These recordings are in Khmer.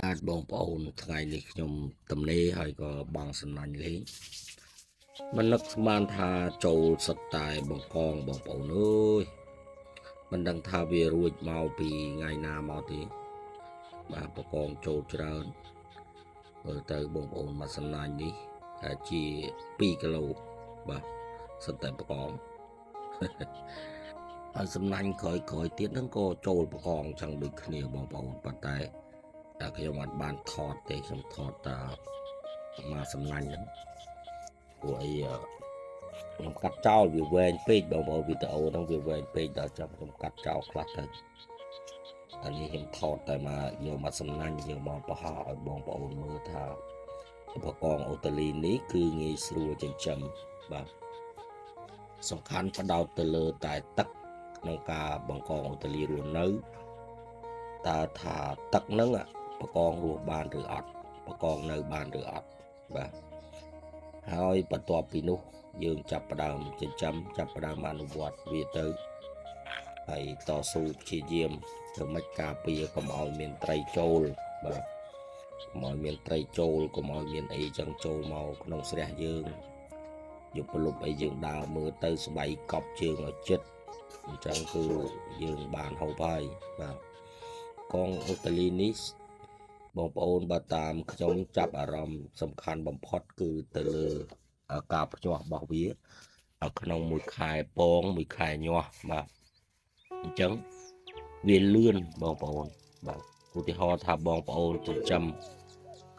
អាចបងប្អូនថ្ងៃនេះខ្ញុំទំនេរហើយក៏បងសំណាញ់លេងមិននឹកស្មានថាចូលសិតតែបង្កងបងប្អូនអើយមិនដឹងថាវារួចមកពីថ្ងៃណាមកទេបាទបង្កងចូលច្រើនមើលទៅបងប្អូនមកសំណាញ់នេះថាជា2គីឡូបាទសិតតែបង្កងហើយសំណាញ់ក្រោយទៀតហ្នឹងក៏ចូលបង្កងចឹងដូចគ្នាបងប្អូនប៉ុន្តែតែខ្ញុំអត់បានថតទេខ្ញុំថតតែមកសំណាញ់ហ្នឹងព្រោះអីខ្ញុំកាត់ចោលវាវែងពេកបងប្អូនវីដេអូហ្នឹងវាវែងពេកដល់ចាំខ្ញុំកាត់ចោលខ្លះទៅអានេះខ្ញុំថតតែមកយកមកសំណាញ់យកមកបង្ហោះឲ្យបងប្អូនមើលថាបកងអូតាលីនេះគឺងាយស្រួលចិញ្ចឹមបាទសំខាន់ផ្ដោតទៅលើតែទឹកក្នុងការបង្កងអូតាលីរស់នៅតើថាទឹកហ្នឹងបកងរស់បានឬអត់បកងនៅបានឬអត់បាទហើយបន្ទាប់ពីនោះយើងចាប់ផ្ដើមចិញ្ចឹមចាប់ផ្ដើមអនុវត្តវាទៅហើយតស៊ូព្យាយាមធ្វើម៉េចការពារកុំឲ្យមានត្រីចូលបាទកុំឲ្យមានត្រីចូលកុំឲ្យមានអីចឹងចូលមកក្នុងស្រះយើងយកប្រលប់អីយើងដើរមើលទៅស្បៃកប់ជើងឲ្យចិត្តអញ្ចឹងគឺយើងបានហូបហើយបាទកងអូតាលីនេះបងប្អូនបើតាមខ្ញុំចាប់អារម្មណ៍សំខាន់បំផុតគឺទៅលើការភ្ញាស់របស់វាក្នុងមួយខែពងមួយខែញាស់បាទអញ្ចឹងវាលឿនបងប្អូនបាទឧទាហរណ៍ថាបងប្អូនចិញ្ចឹម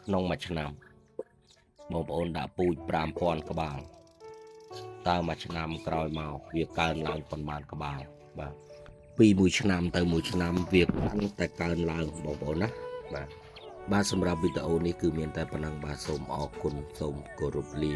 ក្នុងមួយឆ្នាំបងប្អូនដាក់ពូជ 5000 ក្បាលតើមួយឆ្នាំក្រោយមកវាកើនឡើងប៉ុន្មានក្បាលបាទពីមួយឆ្នាំទៅមួយឆ្នាំវាតែកើនឡើងបងប្អូនណាបាទសម្រាប់វីដេអូនេះគឺមានតែប៉ុណ្ណឹងបាទសូមអរគុណសូមគោរពលា